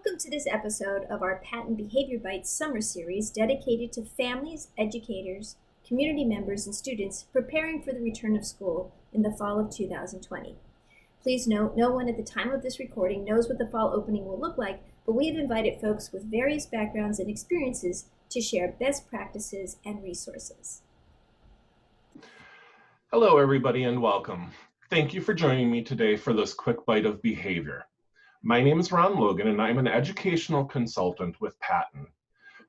Welcome to this episode of our Patton Behavior Bytes summer series dedicated to families, educators, community members, and students preparing for the return of school in the fall of 2020. Please note, no one at the time of this recording knows what the fall opening will look like, but we have invited folks with various backgrounds and experiences to share best practices and resources. Hello, everybody, and welcome. Thank you for joining me today for this quick bite of behavior. My name is Ron Logan, and I'm an educational consultant with Patton.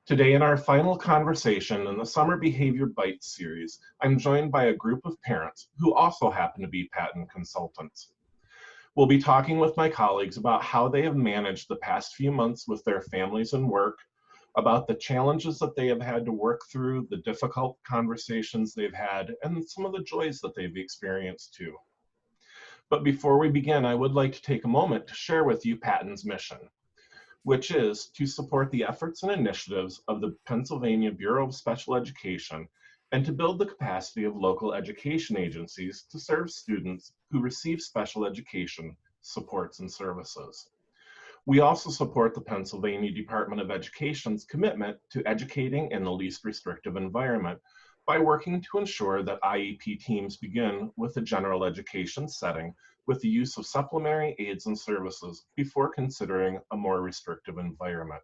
Today, in our final conversation in the Summer Behavior Bytes series, I'm joined by a group of parents who also happen to be Patton consultants. We'll be talking with my colleagues about how they have managed the past few months with their families and work, about the challenges that they have had to work through, the difficult conversations they've had, and some of the joys that they've experienced too. But before we begin, I would like to take a moment to share with you Patton's mission, which is to support the efforts and initiatives of the Pennsylvania Bureau of Special Education and to build the capacity of local education agencies to serve students who receive special education supports and services. We also support the Pennsylvania Department of Education's commitment to educating in the least restrictive environment by working to ensure that IEP teams begin with a general education setting with the use of supplementary aids and services before considering a more restrictive environment.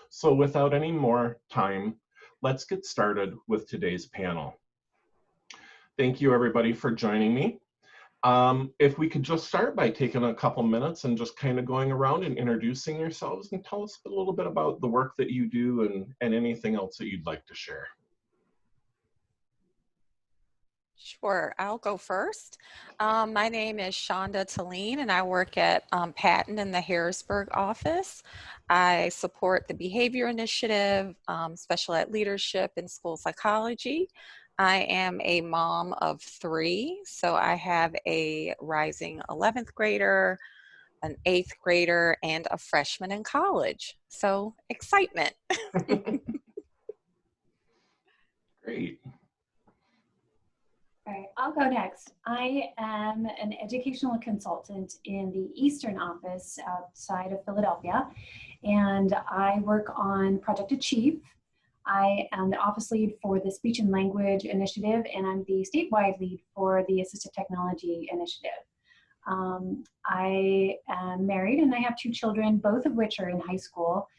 So without any more time, let's get started with today's panel. Thank you everybody for joining me. If we could just start by taking a couple minutes and just kind of going around and introducing yourselves and tell us a little bit about the work that you do and anything else that you'd like to share. Sure, I'll go first. My name is Shonda Talene, and I work at Patton in the Harrisburg office. I support the Behavior Initiative, Special Ed Leadership, and School Psychology. I am a mom of 3, so I have a rising 11th grader, an 8th grader, and a freshman in college. So excitement. Great. All right, I'll go next. I am an educational consultant in the Eastern office outside of Philadelphia, and I work on Project Achieve. I am the office lead for the Speech and Language Initiative, and I'm the statewide lead for the Assistive Technology Initiative. I am married and I have 2 children, both of which are in high school.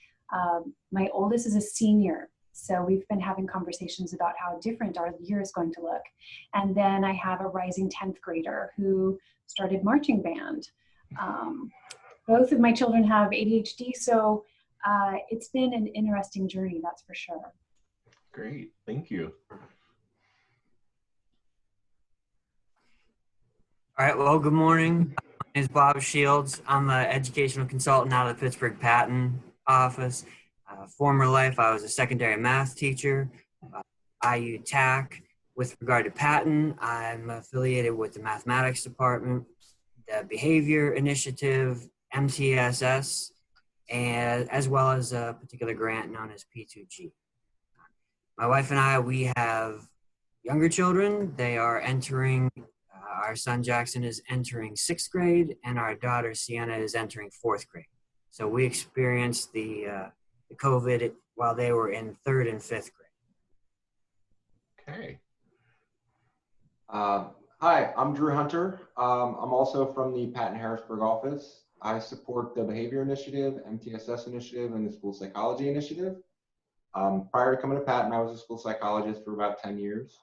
My oldest is a senior. So we've been having conversations about how different our year is going to look. And then I have a rising 10th grader who started marching band. Both of my children have ADHD, so it's been an interesting journey, that's for sure. Great, thank you. All right, well, good morning. My name is Bob Shields. I'm an educational consultant out of the Pittsburgh Patton office. Former life, I was a secondary math teacher, IU TAC. With regard to Patton, I'm affiliated with the mathematics department, the behavior initiative, MTSS, and as well as a particular grant known as P2G. My wife and I, we have younger children. They are entering, our son Jackson is entering 6th grade, and our daughter Sienna is entering 4th grade. So we experienced the COVID while they were in 3rd and 5th grade. Okay. Hi, I'm Drew Hunter. I'm also from the Patton Harrisburg office. I support the Behavior Initiative, MTSS Initiative, and the School Psychology Initiative. Prior to coming to Patton, I was a school psychologist for about 10 years.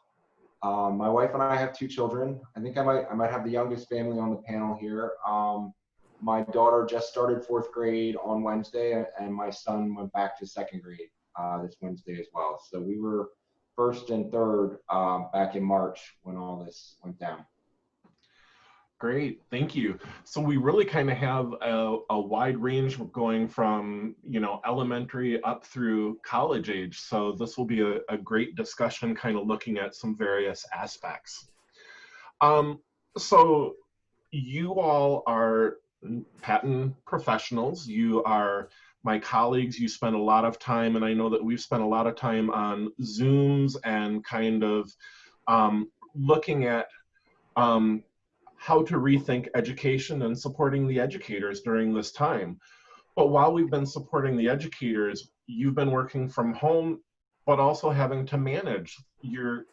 My wife and I have 2 children. I think I might have the youngest family on the panel here. My daughter just started 4th grade on Wednesday, and my son went back to 2nd grade this Wednesday as well. So we were 1st and 3rd back in March when all this went down. Great, thank you. So we really kind of have a wide range going from, elementary up through college age. So this will be a great discussion kind of looking at some various aspects. So you all are Patton professionals. You are my colleagues. You spend a lot of time, and I know that we've spent a lot of time on Zooms and kind of looking at how to rethink education and supporting the educators during this time. But while we've been supporting the educators, you've been working from home, but also having to manage your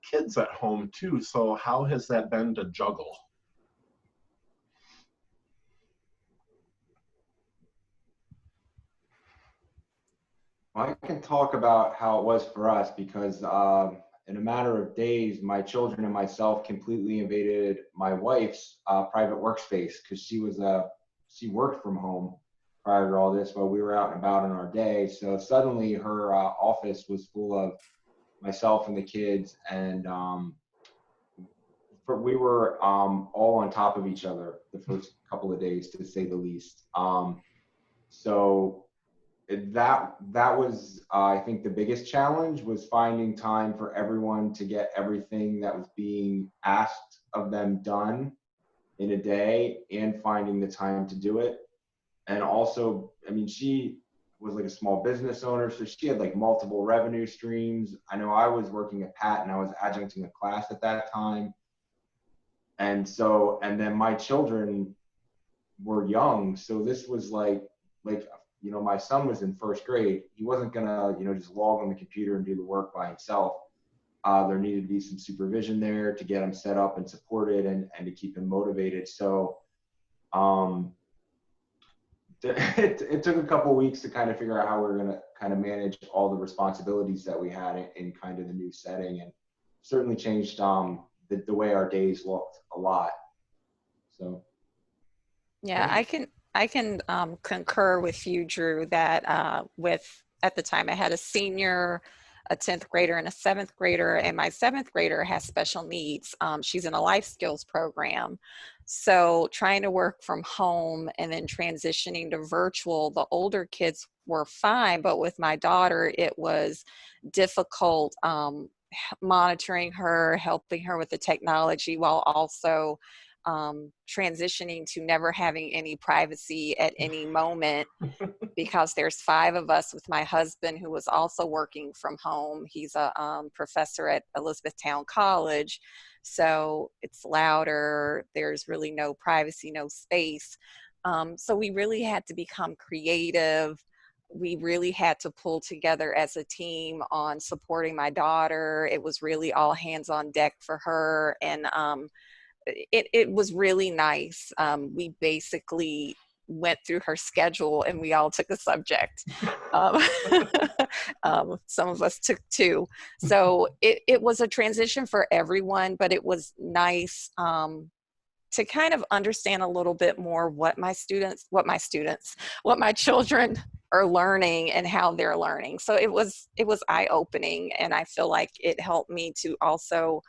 kids at home too. So how has that been to juggle? I can talk about how it was for us because in a matter of days, my children and myself completely invaded my wife's private workspace because she worked from home prior to all this while we were out and about in our day. So suddenly her office was full of myself and the kids, and we were all on top of each other the first couple of days, to say the least. So that was I think the biggest challenge was finding time for everyone to get everything that was being asked of them done in a day, and finding the time to do it. And also, I mean, she was like a small business owner, so she had like multiple revenue streams. I know I was working at Patton, I was adjuncting a class at that time, and then my children were young, so this was like my son was in first grade. He wasn't gonna just log on the computer and do the work by himself. There needed to be some supervision there to get him set up and supported, and to keep him motivated. So it took a couple of weeks to kind of figure out how we were going to kind of manage all the responsibilities that we had in kind of the new setting, and certainly changed the way our days looked a lot. So Yeah, I can concur with you, Drew, that at the time I had a senior, a 10th grader, and a 7th grader, and my 7th grader has special needs. She's in a life skills program. So trying to work from home and then transitioning to virtual, the older kids were fine, but with my daughter, it was difficult monitoring her, helping her with the technology, while also transitioning to never having any privacy at any moment, because there's 5 of us with my husband, who was also working from home. He's a professor at Elizabethtown College, so it's louder. There's really no privacy, no space. So we really had to become creative. We really had to pull together as a team on supporting my daughter. It was really all hands on deck for her, and it was really nice. We basically went through her schedule and we all took a subject. Some of us took 2. So it was a transition for everyone, but it was nice to kind of understand a little bit more what my children are learning and how they're learning. So it was eye-opening, and I feel like it helped me to also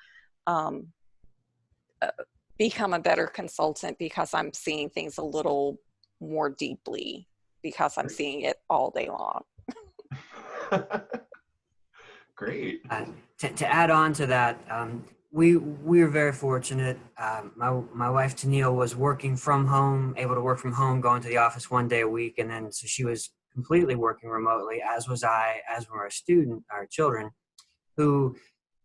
become a better consultant, because I'm seeing things a little more deeply, because I'm seeing it all day long. Great. To add on to that, we were very fortunate. My wife Tennille was working from home, able to work from home, going to the office 1 day a week, and then so she was completely working remotely, as was I, as were our children, who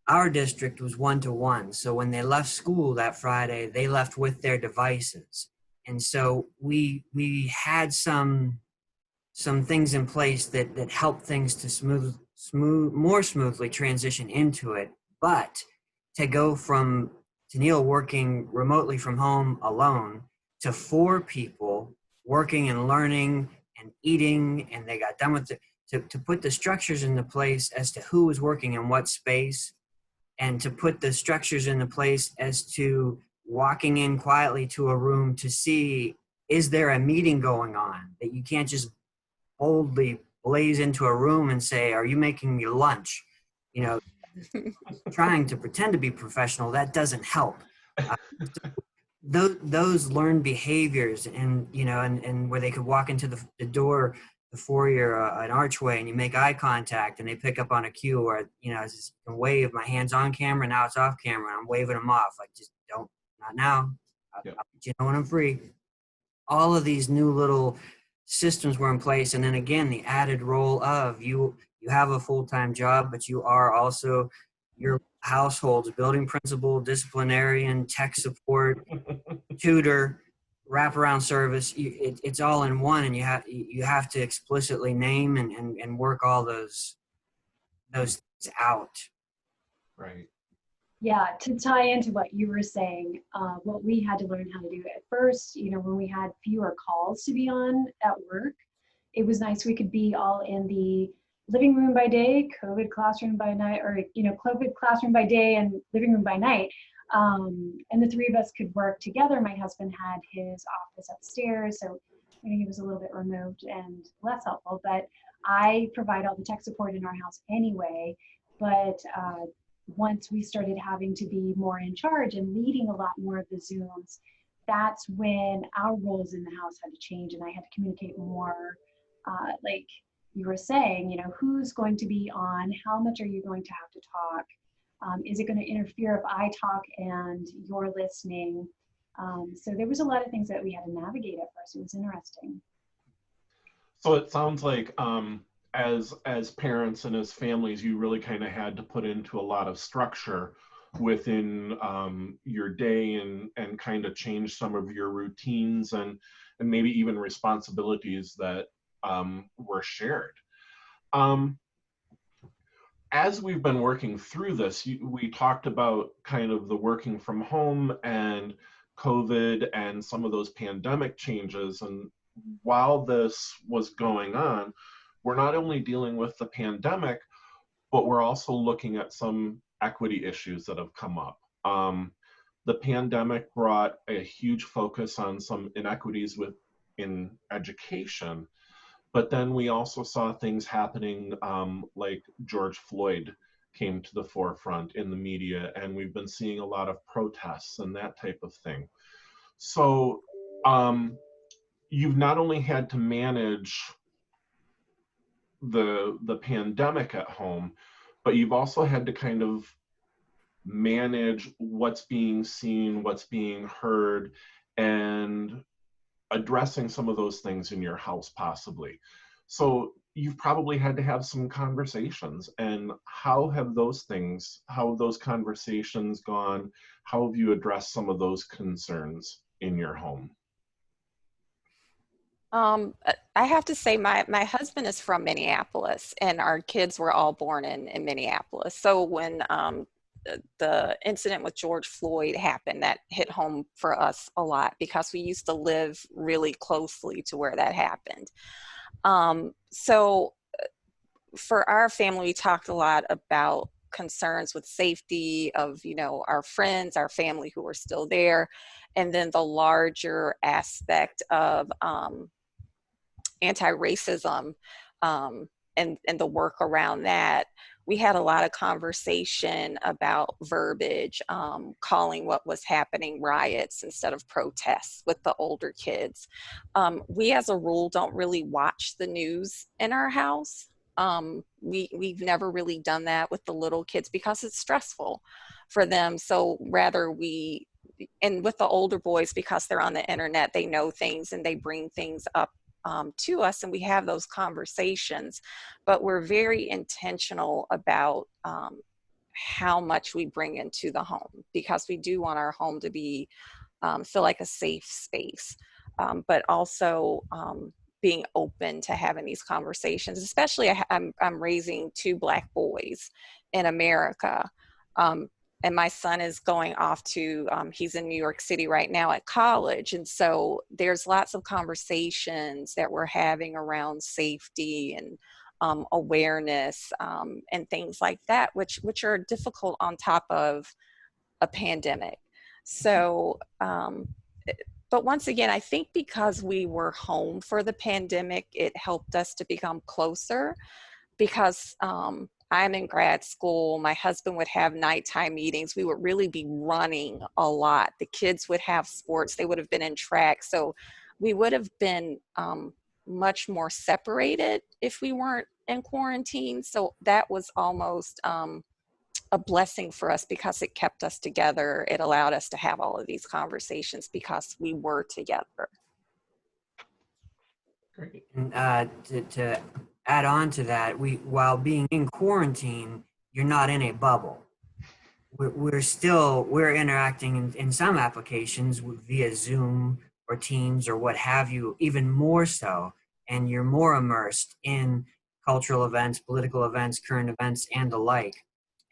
our district was 1-to-1. So when they left school that Friday, they left with their devices. And so we had some things in place that helped things to more smoothly transition into it. But to go from Tennille working remotely from home alone to 4 people working and learning and eating, and they got done with it, to put the structures into place as to who was working in what space, and to put the structures into place as to walking in quietly to a room to see, is there a meeting going on? That you can't just boldly blaze into a room and say, are you making me lunch? Trying to pretend to be professional, that doesn't help. Those learned behaviors, and where they could walk into the door, the foyer, an archway, and you make eye contact, and they pick up on a cue, or just a wave. My hand's on camera, now it's off camera, and I'm waving them off, like, just don't, not now. I'll let you know when I'm free. All of these new little systems were in place, and then again, the added role of you have a full-time job, but you are also your household's building principal, disciplinarian, tech support, tutor, wraparound service, it's all in one, and you have to explicitly name and work all those things out. Right. Yeah, to tie into what you were saying, what we had to learn how to do at first, when we had fewer calls to be on at work, it was nice we could be all in the living room by day, COVID classroom by night, or, COVID classroom by day and living room by night. And the three of us could work together. My husband had his office upstairs, so he was a little bit removed and less helpful, but I provide all the tech support in our house anyway. But once we started having to be more in charge and leading a lot more of the Zooms, that's when our roles in the house had to change, and I had to communicate more, like you were saying, who's going to be on, how much are you going to have to talk? Is it going to interfere if I talk and you're listening? So there was a lot of things that we had to navigate at first. It was interesting. So it sounds like as parents and as families, you really kind of had to put into a lot of structure within your day and kind of change some of your routines and maybe even responsibilities that were shared. As we've been working through this, we talked about kind of the working from home and COVID and some of those pandemic changes. And while this was going on, we're not only dealing with the pandemic, but we're also looking at some equity issues that have come up. The pandemic brought a huge focus on some inequities in education, but then we also saw things happening like George Floyd came to the forefront in the media, and we've been seeing a lot of protests and that type of thing. So you've not only had to manage the pandemic at home, but you've also had to kind of manage what's being seen, what's being heard, and addressing some of those things in your house possibly. So you've probably had to have some conversations. And how have those conversations gone? How have you addressed some of those concerns in your home? I have to say my husband is from Minneapolis, and our kids were all born in Minneapolis. So when the incident with George Floyd happened, that hit home for us a lot because we used to live really closely to where that happened. So for our family, we talked a lot about concerns with safety of, our friends, our family who are still there, and then the larger aspect of anti-racism and the work around that. We had a lot of conversation about verbiage, calling what was happening riots instead of protests with the older kids. We as a rule don't really watch the news in our house. We've never really done that with the little kids because it's stressful for them. So rather and with the older boys, because they're on the internet, they know things and they bring things up to us, and we have those conversations, but we're very intentional about how much we bring into the home, because we do want our home to be feel like a safe space, but also being open to having these conversations. Especially I'm raising 2 Black boys in America. And my son is going off to, he's in New York City right now at college. And so there's lots of conversations that we're having around safety and awareness and things like that, which are difficult on top of a pandemic. So, but once again, I think because we were home for the pandemic, it helped us to become closer, because I'm in grad school. My husband would have nighttime meetings. We would really be running a lot. The kids would have sports. They would have been in track. So we would have been much more separated if we weren't in quarantine. So that was almost a blessing for us because it kept us together. It allowed us to have all of these conversations because we were together. Great. And to add on to that, while being in quarantine, you're not in a bubble. We're interacting in some applications via Zoom or teens or what have you, even more so, and you're more immersed in cultural events, political events, current events, and the like.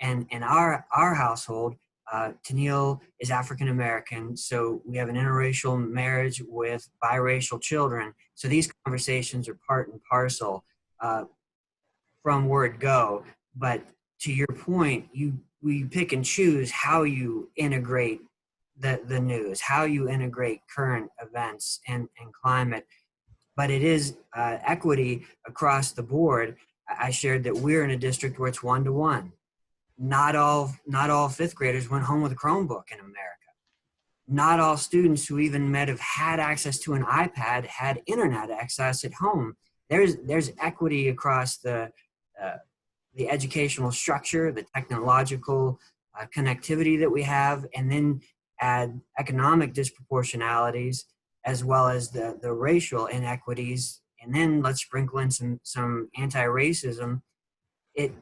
And in our household, Tennille is African American, so we have an interracial marriage with biracial children. So these conversations are part and parcel from word go. But to your point, we pick and choose how you integrate the news, how you integrate current events and climate. But it is equity across the board. I shared that we're in a district where it's 1-to-1. Not all fifth graders went home with a Chromebook in America. Not all students who even might have had access to an iPad had internet access at home. There's equity across the educational structure, the technological connectivity that we have, and then add economic disproportionalities as well as the racial inequities, and then let's sprinkle in some anti-racism.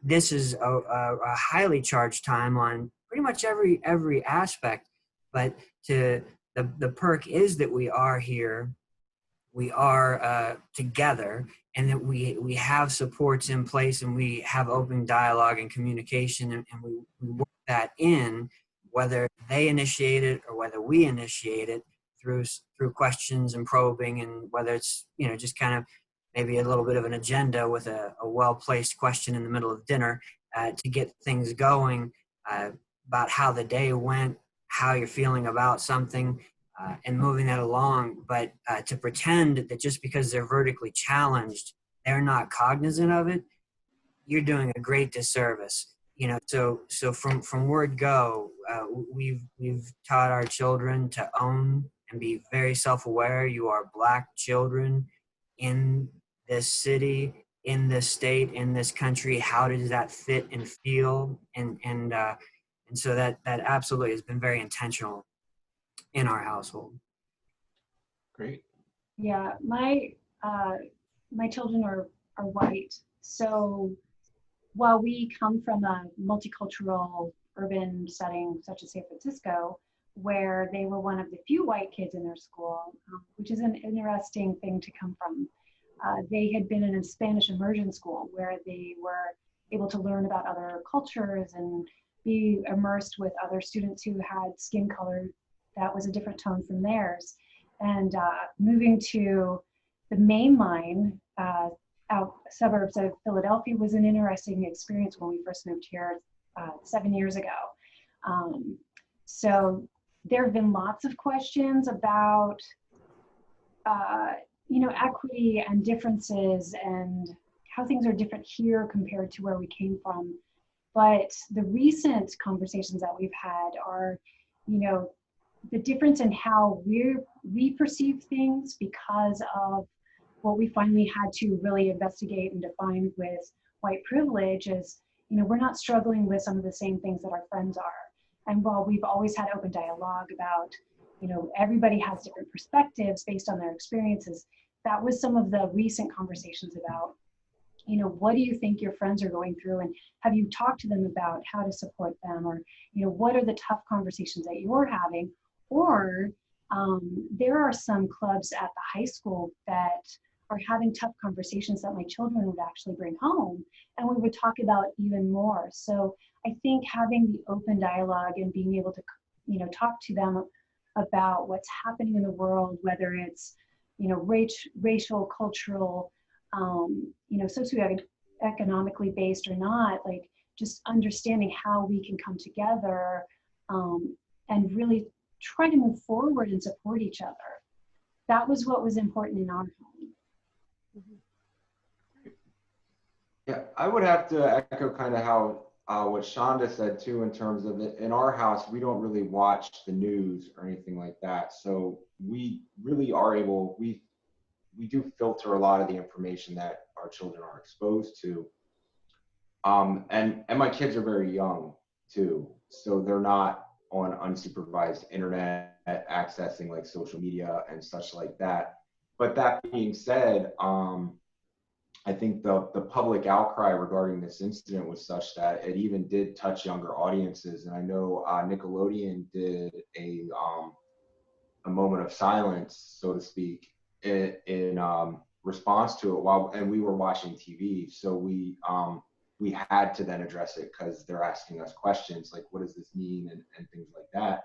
This is a highly charged time on pretty much every aspect, but the perk is that we are here, we are together, and that we have supports in place, and we have open dialogue and communication, and we work that in, whether they initiate it or whether we initiate it through questions and probing, and whether it's just kind of maybe a little bit of an agenda with a well-placed question in the middle of dinner to get things going about how the day went, how you're feeling about something, and moving that along. But to pretend that just because they're vertically challenged, they're not cognizant of it, you're doing a great disservice. So from word go, we've taught our children to own and be very self-aware. You are Black children in this city, in this state, in this country. How does that fit and feel? And so that absolutely has been very intentional in our household. Great. Yeah, my children are white. So while we come from a multicultural urban setting such as San Francisco, where they were one of the few white kids in their school, which is an interesting thing to come from. They had been in a Spanish immersion school where they were able to learn about other cultures and be immersed with other students who had skin color that was a different tone from theirs. And moving to the mainline out suburbs of Philadelphia was an interesting experience when we first moved here 7 years ago. So there have been lots of questions about equity and differences and how things are different here compared to where we came from. But the recent conversations that we've had are, the difference in how we perceive things because of what we finally had to really investigate and define with white privilege is, we're not struggling with some of the same things that our friends are. And while we've always had open dialogue about, everybody has different perspectives based on their experiences, that was some of the recent conversations about, what do you think your friends are going through, and have you talked to them about how to support them, or, what are the tough conversations that you're having? Or there are some clubs at the high school that are having tough conversations that my children would actually bring home, and we would talk about even more. So I think having the open dialogue and being able to, talk to them about what's happening in the world, whether it's, racial, cultural, socioeconomically based or not, like just understanding how we can come together and really try to move forward and support each other. That was what was important in our home. Yeah, I would have to echo kind of how what Shonda said too, in terms of it. In our house, we don't really watch the news or anything like that. So we really are able, we do filter a lot of the information that our children are exposed to. And my kids are very young too. So they're not on unsupervised internet accessing like social media and such like that. But that being said, I think the public outcry regarding this incident was such that it even did touch younger audiences. And I know Nickelodeon did a a moment of silence, so to speak, in response to it and we were watching TV. So we had to then address it because they're asking us questions like, what does this mean? And things like that.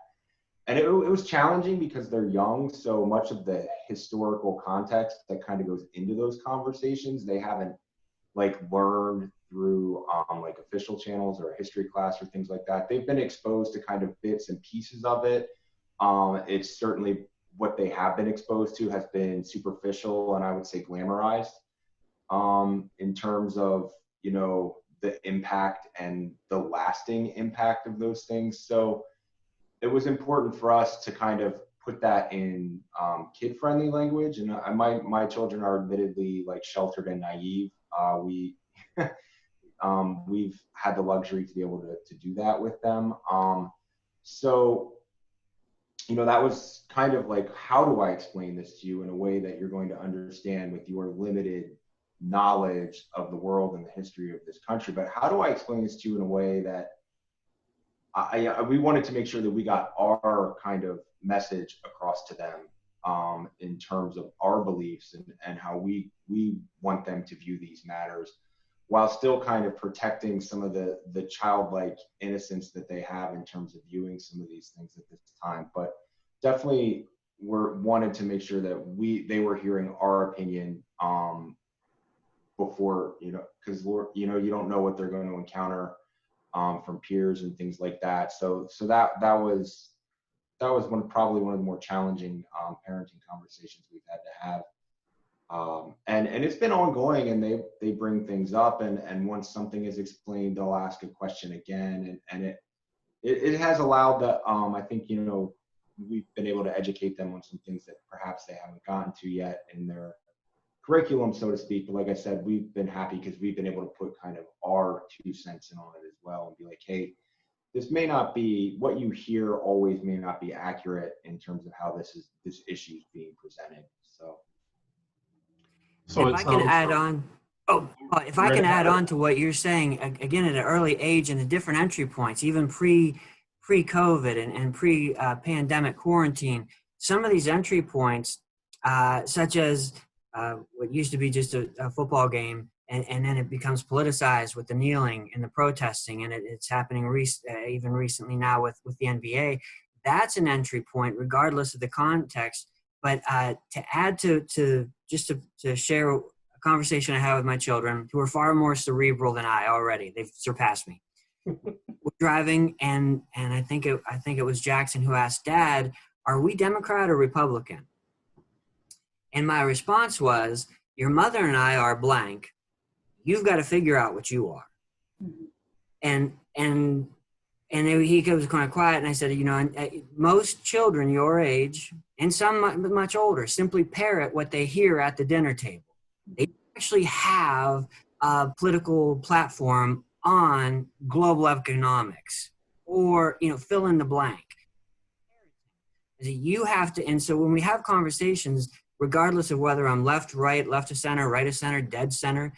And it was challenging because they're young. So much of the historical context that kind of goes into those conversations, they haven't like learned through like official channels or a history class or things like that. They've been exposed to kind of bits and pieces of it. It's certainly what they have been exposed to has been superficial and I would say glamorized in terms of, you know, the impact and the lasting impact of those things. So it was important for us to kind of put that in kid-friendly language. And my children are admittedly like sheltered and naive. We've had the luxury to be able to do that with them. So, you know, that was kind of like, how do I explain this to you in a way that you're going to understand with your limited knowledge of the world and the history of this country? But how do I explain this to you in a way that we wanted to make sure that we got our kind of message across to them in terms of our beliefs and how we want them to view these matters, while still kind of protecting some of the childlike innocence that they have in terms of viewing some of these things at this time. But definitely wanted to make sure that they were hearing our opinion before, you know, because you know, you don't know what they're going to encounter from peers and things like that. So that was probably one of the more challenging parenting conversations we've had to have. And it's been ongoing, and they bring things up, and once something is explained, they'll ask a question again, and it has allowed that I think, you know, we've been able to educate them on some things that perhaps they haven't gotten to yet in their curriculum, so to speak. But like I said, we've been happy because we've been able to put kind of our 2 cents in on it as well, and be like, hey, this may not be what you hear always may not be accurate in terms of how this issue is being presented. So if I can add on to what you're saying, again, at an early age and the different entry points, even pre-COVID and pre-pandemic quarantine, some of these entry points, such as what used to be just a football game, and then it becomes politicized with the kneeling and the protesting, and it's happening even recently now with the NBA. That's an entry point, regardless of the context. But to add to share a conversation I had with my children, who are far more cerebral than I already. They've surpassed me. We're driving, and I think it was Jackson who asked, Dad, are we Democrat or Republican? And my response was, your mother and I are blank. You've got to figure out what you are. Mm-hmm. And he was kind of quiet, and I said, you know, most children your age, and some much older, simply parrot what they hear at the dinner table. They actually have a political platform on global economics, or, you know, fill in the blank. You have to, and so when we have conversations, regardless of whether I'm left, right of center, right of center, dead center,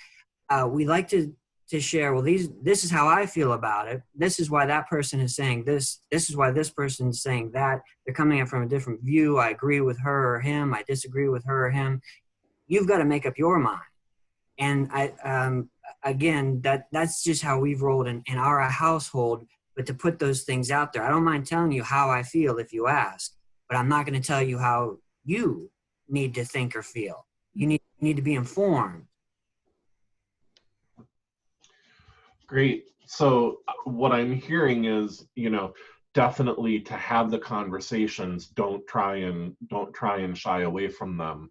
we like to share, well, this is how I feel about it. This is why that person is saying this. This is why this person is saying that. They're coming in from a different view. I agree with her or him. I disagree with her or him. You've got to make up your mind. And again, that's just how we've rolled in our household. But to put those things out there, I don't mind telling you how I feel if you ask, but I'm not going to tell you how you need to think or feel. You need to be informed. Great. So what I'm hearing is, you know, definitely to have the conversations, don't try and shy away from them.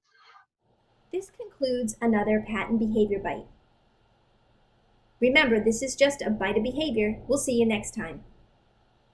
This concludes another Patton Behavior Bite. Remember, this is just a bite of behavior. We'll see you next time.